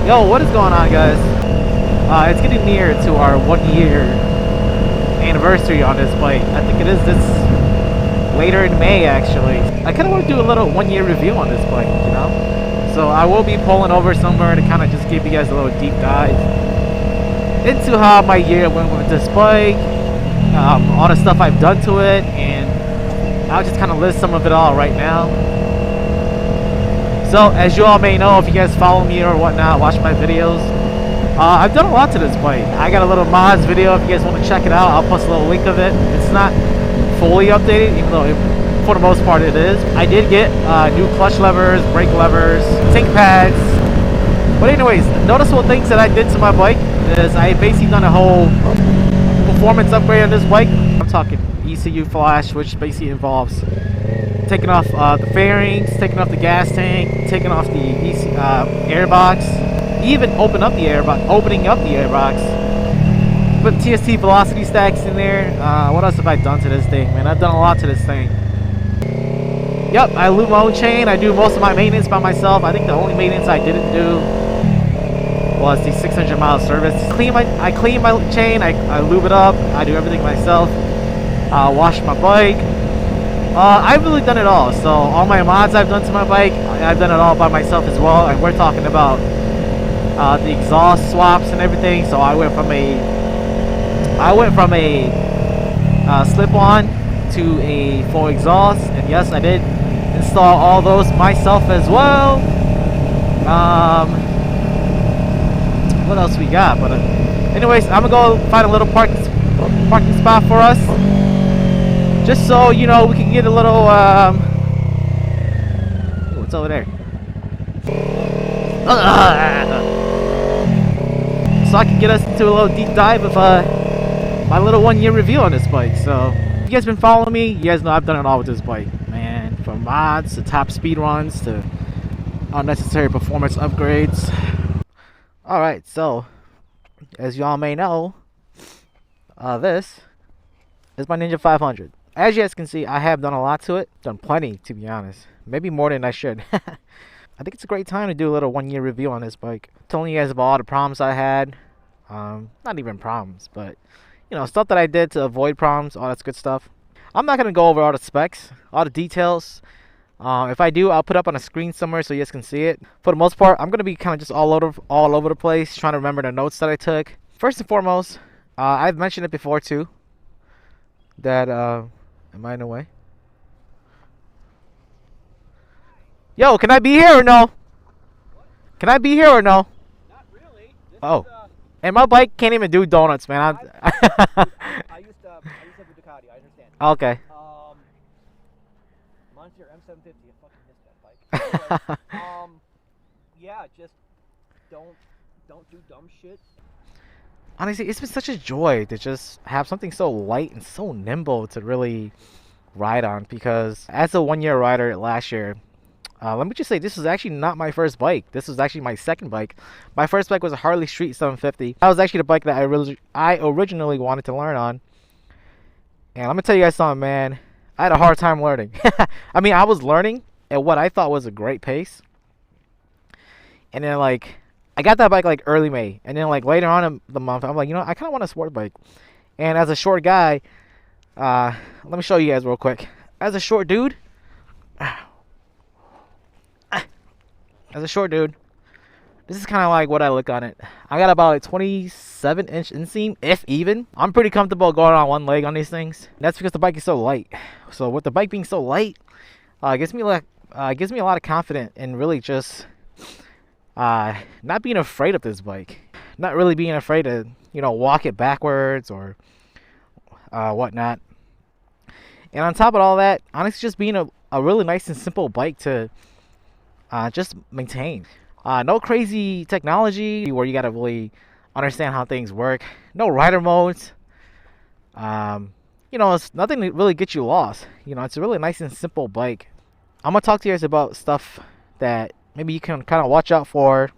Yo, what is going on, guys? It's getting near to our 1 year anniversary on this bike. I think it is this later in May, actually. I kind of want to do a little 1 year review on this bike, you know? So I will be pulling over somewhere to kind of just give you guys a little deep dive into how my year went with this bike, all the stuff I've done to it, and I'll just kind of list some of it all right now. So, as you all may know, if you guys follow me or whatnot, watch my videos, I've done a lot to this bike. I got a little mods video if you guys want to check it out. I'll post a little link of it. It's not fully updated, even though for the most part it is. I did get new clutch levers, brake levers, tank pads. But anyways, noticeable things that I did to my bike is I basically done a whole performance upgrade on this bike. I'm talking ECU flash, which basically involves taking off the fairings, taking off the gas tank, taking off the air box, even opening up the air box. Put TST velocity stacks in there. What else have I done to this thing, man? I've done a lot to this thing. Yep, I lube my own chain. I do most of my maintenance by myself. I think the only maintenance I didn't do was the 600-mile service. I clean my chain. I lube it up. I do everything myself. Wash my bike. I've really done it all. So all my mods I've done to my bike, I've done it all by myself as well. And we're talking about the exhaust swaps and everything. So I went from a slip-on to a full exhaust, and yes, I did install all those myself as well. What else we got? But anyways, I'm gonna go find a little parking spot for us. Just so, you know, we can get a little, what's over there? So I can get us into a little deep dive of, my little 1 year review on this bike. So, if you guys been following me, you guys know I've done it all with this bike, man. From mods to top speed runs to unnecessary performance upgrades. Alright, so, as y'all may know, this is my Ninja 500. As you guys can see, I have done a lot to it. Done plenty, to be honest. Maybe more than I should. I think it's a great time to do a little 1 year review on this bike. Telling you guys about all the problems I had. Not even problems, but, you know, stuff that I did to avoid problems. All that's good stuff. I'm not going to go over all the specs, all the details. If I do, I'll put up on a screen somewhere so you guys can see it. For the most part, I'm going to be kind of just all over the place, trying to remember the notes that I took. First and foremost, I've mentioned it before too, that, am I in the way? Yo, can I be here or no? Can I be here or no? Not really. Oh. And my bike can't even do donuts, man. I used to have a Ducati. I understand. Okay. Mine's your M750. I fucking missed that bike. Anyway, yeah, just don't do dumb shit. Honestly, it's been such a joy to just have something so light and so nimble to really ride on, because as a 1 year rider last year, let me just say, this was actually not my first bike. This was actually my second bike. My first bike was a Harley Street 750. That was actually the bike that I originally wanted to learn on. And I'm going to tell you guys something, man. I had a hard time learning. I mean, I was learning at what I thought was a great pace. And then, like, I got that bike, like, early May. And then, like, later on in the month, I'm like, you know, I kind of want a sport bike. And as a short guy, let me show you guys real quick. As a short dude, this is kind of like what I look on it. I got about a 27-inch inseam, if even. I'm pretty comfortable going on one leg on these things. That's because the bike is so light. So with the bike being so light, it gives me a lot of confidence in really just not being afraid of this bike. Not really being afraid to, you know, walk it backwards or whatnot. And on top of all that, honestly, just being a really nice and simple bike to just maintain. No crazy technology where you gotta really understand how things work. No rider modes. You know, it's nothing to really get you lost. You know, it's a really nice and simple bike. I'm gonna talk to you guys about stuff that maybe you can kind of watch out for.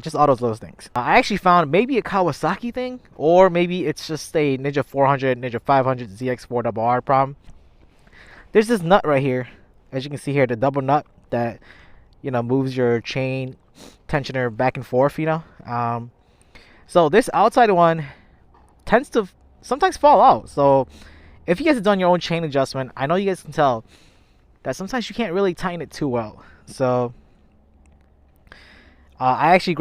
Just all those little things. I actually found maybe a Kawasaki thing, or maybe it's just a Ninja 400, Ninja 500 ZX4RR problem. There's this nut right here, as you can see here, the double nut that, you know, moves your chain tensioner back and forth, so this outside one tends to sometimes fall out. So if you guys have done your own chain adjustment, I know you guys can tell that sometimes you can't really tighten it too well. So I actually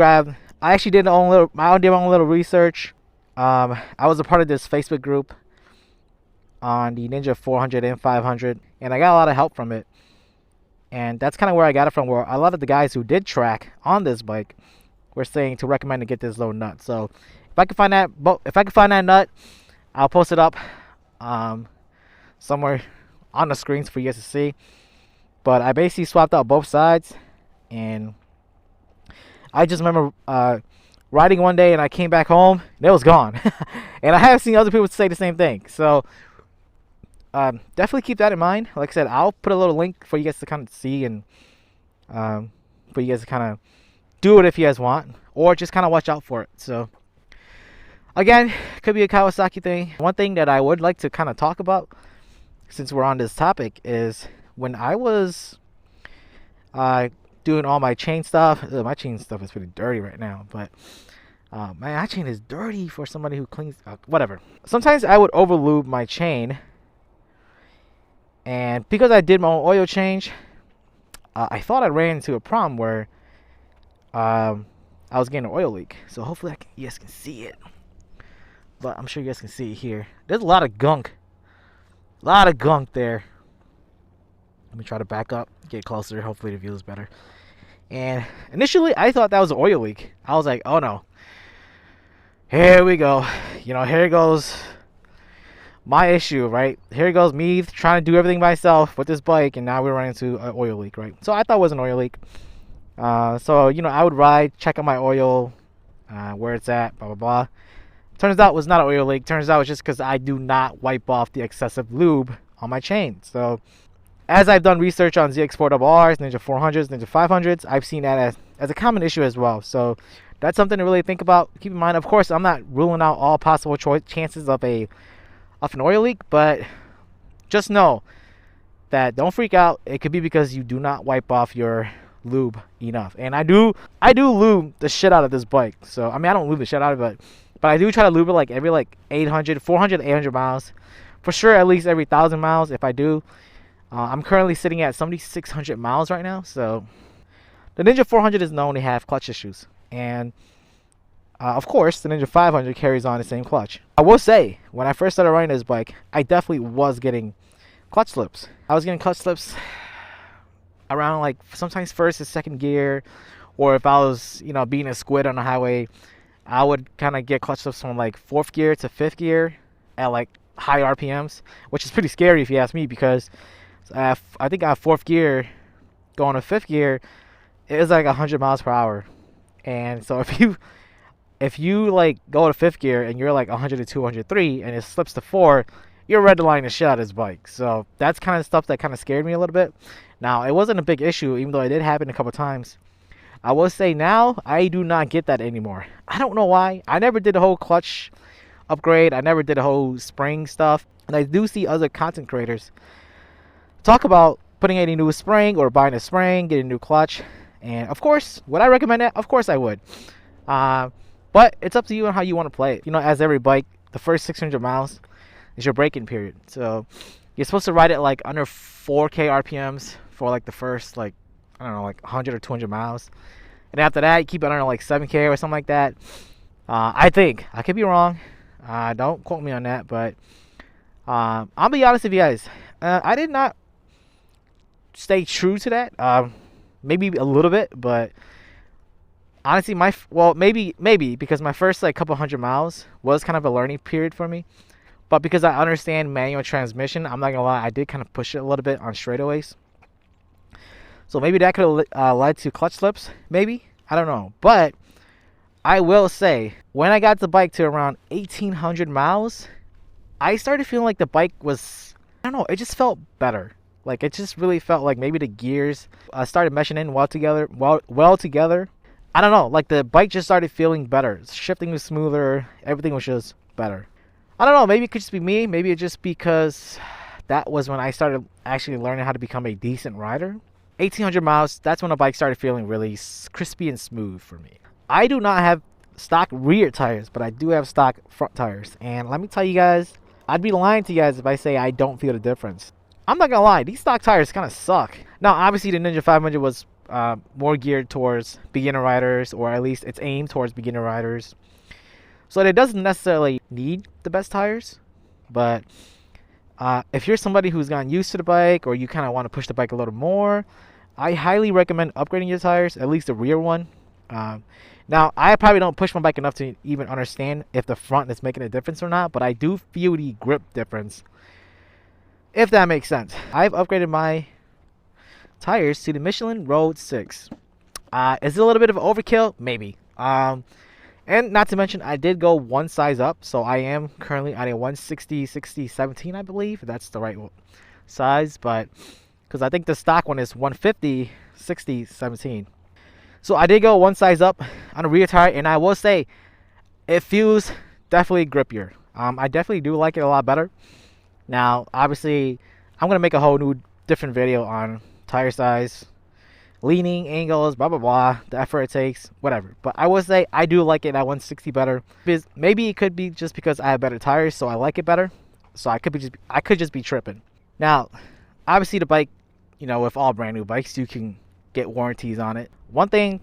did my own little research. I was a part of this Facebook group on the Ninja 400 and 500, and I got a lot of help from it. And that's kind of where I got it from, where a lot of the guys who did track on this bike were saying to recommend to get this little nut. So if I can find that nut, I'll post it up somewhere on the screens for you guys to see. But I basically swapped out both sides, and I just remember riding one day and I came back home and it was gone. And I have seen other people say the same thing. So definitely keep that in mind. Like I said, I'll put a little link for you guys to kind of see, and for you guys to kind of do it if you guys want, or just kind of watch out for it. So again, could be a Kawasaki thing. One thing that I would like to kind of talk about, since we're on this topic, is when I was doing all my chain stuff. My chain stuff is pretty dirty right now, but my chain is dirty for somebody who cleans. Whatever. Sometimes I would over lube my chain, and because I did my own oil change, I thought I ran into a problem where I was getting an oil leak. So hopefully you guys can see it. But I'm sure you guys can see it here. There's a lot of gunk. A lot of gunk there. Let me try to back up, get closer. Hopefully the view is better. And initially, I thought that was an oil leak. I was like, oh no. Here we go. Here goes my issue, right? Here goes me trying to do everything myself with this bike, and now we're running into an oil leak, right? So I thought it was an oil leak. So, I would ride, check on my oil, where it's at, blah, blah, blah. Turns out it was not an oil leak. Turns out it's just because I do not wipe off the excessive lube on my chain. So as I've done research on ZX4RRs, Ninja 400s, Ninja 500s, I've seen that as a common issue as well. So that's something to really think about. Keep in mind, of course, I'm not ruling out all possible chances of an oil leak, but just know that don't freak out. It could be because you do not wipe off your lube enough. And I do lube the shit out of this bike. So I don't lube the shit out of it, but I do try to lube it like every 400 to 800 miles. For sure, at least every 1,000 miles if I do. I'm currently sitting at 7,600 miles right now. So the Ninja 400 is known to have clutch issues. And of course, the Ninja 500 carries on the same clutch. I will say, when I first started riding this bike, I definitely was getting clutch slips. I was getting clutch slips around sometimes first or second gear, or if I was, being a squid on the highway, I would kind of get clutch slips from fourth gear to fifth gear at high RPMs, which is pretty scary if you ask me, because I think I have fourth gear going to fifth gear, it is 100 miles per hour. And so if you go to fifth gear and you're 100 to 203 and it slips to 4, you're red lining the shit out of this bike. So that's kind of stuff that kind of scared me a little bit. Now, it wasn't a big issue, even though it did happen a couple times. I will say now, I do not get that anymore. I don't know why. I never did the whole clutch upgrade. I never did the whole spring stuff. And I do see other content creators talk about putting a new spring or buying a spring, getting a new clutch. And of course, would I recommend that? Of course I would. But it's up to you on how you want to play it. As every bike, the first 600 miles is your braking period. So you're supposed to ride it under 4K RPMs for the first 100 or 200 miles. And after that, you keep it under 7K or something like that. I think. I could be wrong. Don't quote me on that. But I'll be honest with you guys. I did not stay true to that. Maybe a little bit, but honestly, maybe because my first couple hundred miles was kind of a learning period for me. But because I understand manual transmission, I'm not gonna lie, I did kind of push it a little bit on straightaways. So maybe that could have led to clutch slips. Maybe, I don't know. But I will say, when I got the bike to around 1,800 miles, I started feeling like the bike was, I don't know, it just felt better. It just really felt like maybe the gears started meshing in well together. I don't know, the bike just started feeling better. Shifting was smoother. Everything was just better. I don't know, maybe it could just be me. Maybe it's just because that was when I started actually learning how to become a decent rider. 1,800 miles, that's when the bike started feeling really crispy and smooth for me. I do not have stock rear tires, but I do have stock front tires. And let me tell you guys, I'd be lying to you guys if I say I don't feel the difference. I'm not gonna lie, these stock tires kind of suck. Now, obviously, the Ninja 500 was more geared towards beginner riders, or at least it's aimed towards beginner riders. So it doesn't necessarily need the best tires, but if you're somebody who's gotten used to the bike, or you kind of want to push the bike a little more, I highly recommend upgrading your tires, at least the rear one. Now, I probably don't push my bike enough to even understand if the front is making a difference or not, but I do feel the grip difference, if that makes sense. I've upgraded my tires to the Michelin Road 6. Is it a little bit of overkill? Maybe. And not to mention, I did go one size up, so I am currently at a 160/60/17, I believe. That's the right size, but because I think the stock one is 150/60/17. So I did go one size up on a rear tire, and I will say it feels definitely grippier. I definitely do like it a lot better. Now, obviously, I'm going to make a whole new different video on tire size, leaning, angles, blah, blah, blah, the effort it takes, whatever. But I will say I do like it at 160 better. Because maybe it could be just because I have better tires, so I like it better. So I could just be tripping. Now, obviously the bike, you know, with all brand new bikes, you can get warranties on it. One thing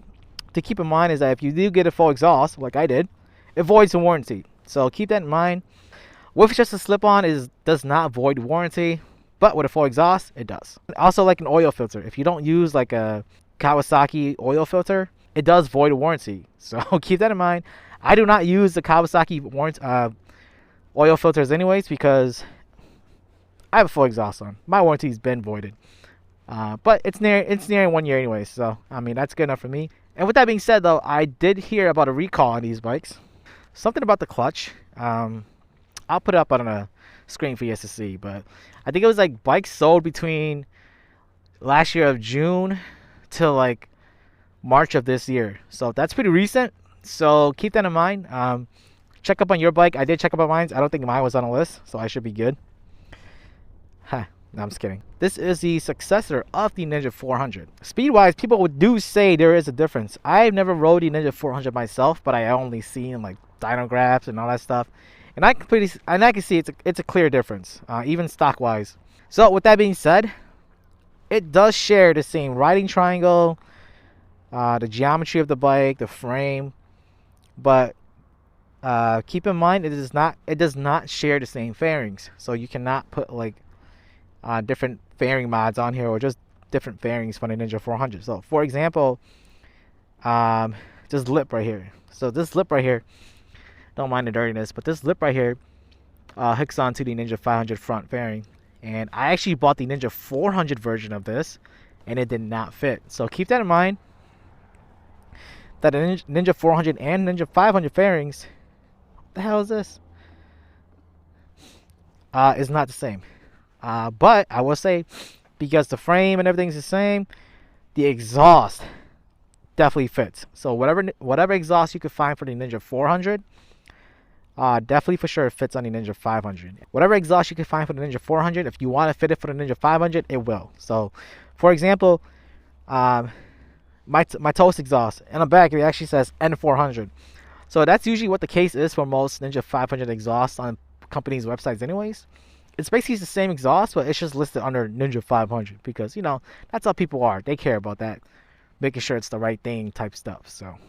to keep in mind is that if you do get a full exhaust, like I did, it voids the warranty. So keep that in mind. With just a slip-on, does not void warranty, but with a full exhaust, it does. Also, like an oil filter, if you don't use like a Kawasaki oil filter, it does void a warranty. So keep that in mind. I do not use the Kawasaki oil filters anyways, because I have a full exhaust on. My warranty's been voided. But it's nearing 1 year anyways, so I mean that's good enough for me. And with that being said, though, I did hear about a recall on these bikes. Something about the clutch. I'll put it up on a screen for you guys to see, but I think it was like bikes sold between last year of June till like March of this year. So that's pretty recent. So keep that in mind. Check up on your bike. I did check up on mine. I don't think mine was on a list, so I should be good. Huh. No, I'm just kidding. This is the successor of the Ninja 400. Speed-wise, people do say there is a difference. I've never rode the Ninja 400 myself, but I only seen like dynographs and all that stuff. And I can see it's a clear difference, even stock-wise. So with that being said, it does share the same riding triangle, the geometry of the bike, the frame, but keep in mind it does not share the same fairings. So you cannot put like different fairing mods on here, or just different fairings for the Ninja 400. So for example, this lip right here. So this lip right here, don't mind the dirtiness, but this lip right here hooks onto the Ninja 500 front fairing. And I actually bought the Ninja 400 version of this, and it did not fit. So keep that in mind, that the Ninja 400 and Ninja 500 fairings, what the hell is this? Is not the same. But I will say, because the frame and everything's the same, the exhaust definitely fits. So whatever exhaust you could find for the Ninja 400, definitely for sure fits on the Ninja 500. Whatever exhaust you can find for the Ninja 400, if you want to fit it for the Ninja 500, it will. So, for example, my Toast exhaust in the back, it actually says N400. So that's usually what the case is for most Ninja 500 exhausts on companies' websites anyways. It's basically the same exhaust, but it's just listed under Ninja 500 because, you know, that's how people are. They care about that, making sure it's the right thing type stuff. So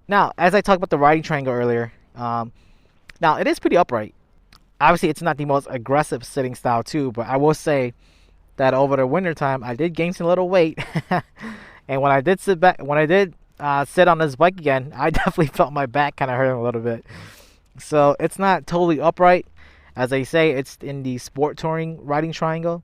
now, as I talked about the riding triangle earlier, now it is pretty upright. Obviously, it's not the most aggressive sitting style too, but I will say that over the winter time, I did gain some little weight, and when I did sit on this bike again, I definitely felt my back kind of hurting a little bit. So it's not totally upright. As I say, it's in the sport touring riding triangle,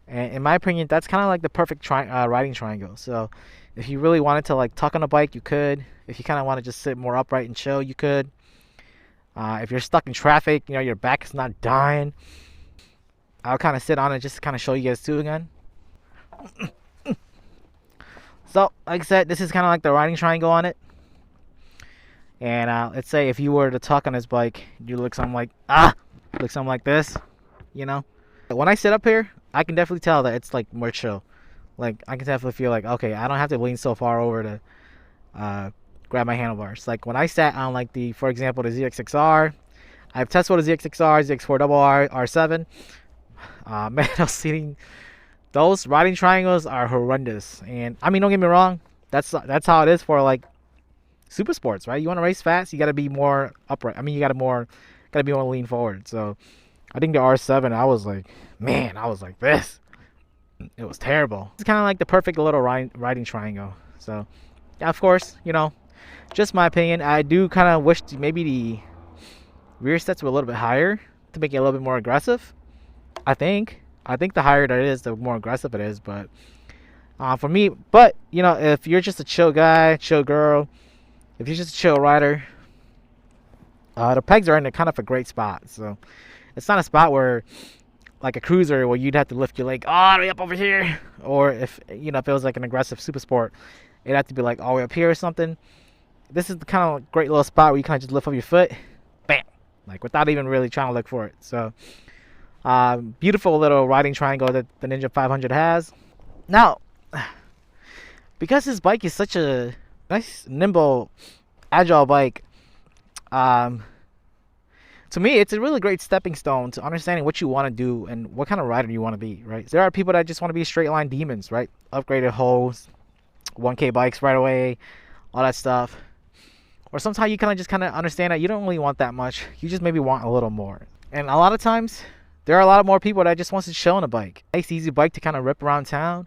and in my opinion, that's kind of like the perfect riding triangle. So if you really wanted to like tuck on a bike, you could. If you kind of want to just sit more upright and chill, you could. If you're stuck in traffic, you know, your back is not dying, I'll kind of sit on it just to kind of show you guys too again. So, like I said, this is kind of like the riding triangle on it. And let's say if you were to tuck on this bike, you look something like this, you know. When I sit up here, I can definitely tell that it's like more chill. Like I can definitely feel like, okay, I don't have to lean so far over to grab my handlebars. Like when I sat on like for example, the ZX6R, I've tested the ZX6R, ZX4RR, R7. Man, those riding triangles are horrendous. And I mean, don't get me wrong, that's how it is for like super sports, right? You want to race fast, you got to be more upright. I mean, you got to be more lean forward. So I think the R7, I was like this. It was terrible. It's kind of like the perfect little riding triangle. So yeah, of course, just my opinion. I do kind of wish maybe the rear sets were a little bit higher to make it a little bit more aggressive. I think the higher it is, the more aggressive it is. But for me, if you're just a chill guy, chill girl, if you're just a chill rider, the pegs are in a kind of a great spot. So it's not a spot where like a cruiser where you'd have to lift your leg all the way up over here, or if it was like an aggressive super sport, it'd have to be like all the way up here or something. This is the kind of great little spot where you kind of just lift up your foot, bam, like without even really trying to look for it. So beautiful little riding triangle that the Ninja 500 has. Now, because this bike is such a nice, nimble, agile bike, to me, it's a really great stepping stone to understanding what you want to do and what kind of rider you want to be, right? There are people that just want to be straight line demons, right? Upgraded hulls, 1K bikes right away, all that stuff. Or sometimes you kind of understand that you don't really want that much. You just maybe want a little more. And a lot of times, there are a lot of more people that just wants to chill on a bike. Nice, easy bike to kind of rip around town,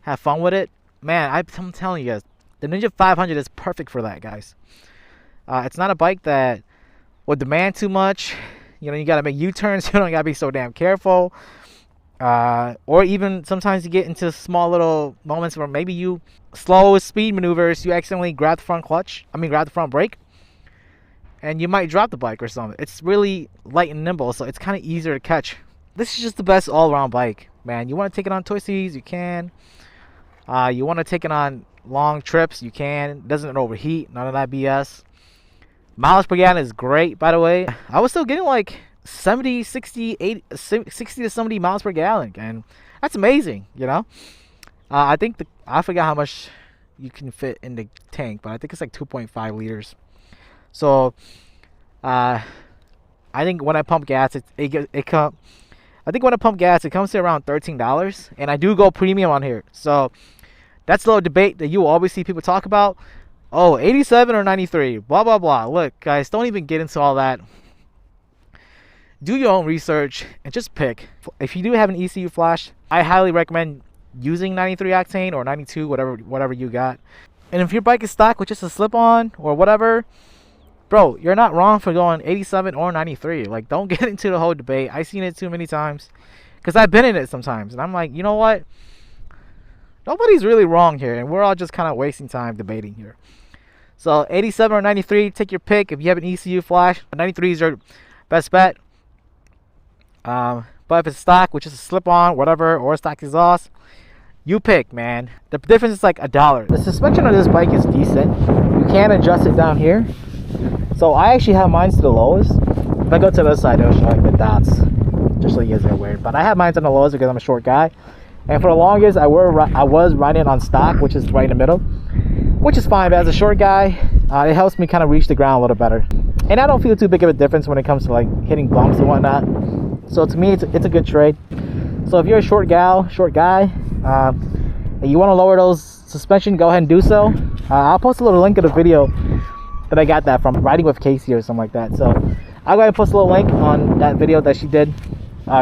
have fun with it. Man, I'm telling you guys, the Ninja 500 is perfect for that, guys. It's not a bike that would demand too much. You got to make U-turns. You don't got to be so damn careful. Or even sometimes you get into small little moments where maybe you slow speed maneuvers, you accidentally grab the front brake, and you might drop the bike or something. It's really light and nimble, so it's kind of easier to catch. This is just the best all-around bike, man. You want to take it on twisties, you can. You want to take it on long trips, you can. It doesn't overheat, none of that BS. Miles per gallon is great, by the way. I was still getting like 70, 60, 80, 60 to 70 miles per gallon, and that's amazing, I think I forgot how much you can fit in the tank, but I think it's like 2.5 liters. So, I think when I pump gas, it comes to around $13, and I do go premium on here. So that's a little debate that you will always see people talk about. Oh, 87 or 93, blah, blah, blah. Look, guys, don't even get into all that. Do your own research and just pick. If you do have an ECU flash, I highly recommend using 93 octane or 92, whatever you got. And if your bike is stock with just a slip-on or whatever, bro, you're not wrong for going 87 or 93. Like, don't get into the whole debate. I've seen it too many times because I've been in it sometimes, and I'm like, you know what? Nobody's really wrong here, and we're all just kind of wasting time debating here. So 87 or 93, take your pick. If you have an ECU flash, 93 is your best bet. But if it's stock, which is a slip-on, whatever, or stock exhaust, you pick, man. The difference is like $1. The suspension on this bike is decent. You can adjust it down here. So I actually have mine to the lowest. If I go to the other side, it'll show like the dots, just so you guys are aware. But I have mine on the lowest because I'm a short guy. And for the longest, I was riding on stock, which is right in the middle, which is fine. But as a short guy, it helps me kind of reach the ground a little better. And I don't feel too big of a difference when it comes to like hitting bumps and whatnot. So to me, it's a good trade. So if you're a short guy, and you want to lower those suspension, go ahead and do so. I'll post a little link of the video that I got that from, Riding with Casey or something like that. So I'll go ahead and post a little link on that video that she did.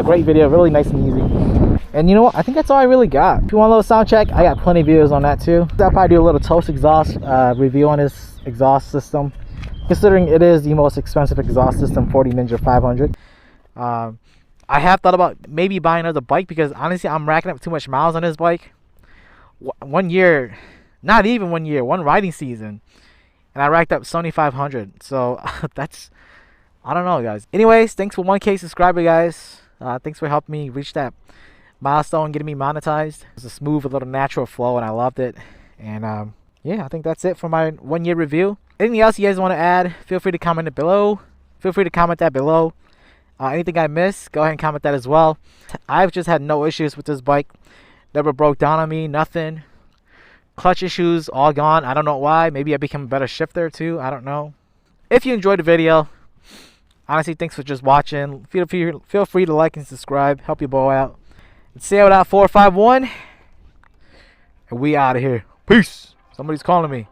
Great video, really nice and easy. And you know what? I think that's all I really got. If you want a little sound check, I got plenty of videos on that too. I'll probably do a little toast exhaust review on this exhaust system, considering it is the most expensive exhaust system for the Ninja 500. I have thought about maybe buying another bike because honestly, I'm racking up too much miles on this bike. One year, not even 1 year, one riding season, and I racked up 7,500. So that's, I don't know, guys. Anyways, thanks for 1K subscriber, guys. Thanks for helping me reach that milestone, getting me monetized. It was a smooth, a little natural flow, and I loved it. And yeah, I think that's it for my 1 year review. Anything else you guys want to add, feel free to comment it below. Feel free to comment that below. Anything I missed, go ahead and comment that as well. I've just had no issues with this bike. Never broke down on me, nothing. Clutch issues all gone. I don't know why. Maybe I become a better shifter too. I don't know. If you enjoyed the video, honestly, thanks for just watching. Feel free to like and subscribe. Help your boy out. And say out 451. And we out of here. Peace. Somebody's calling me.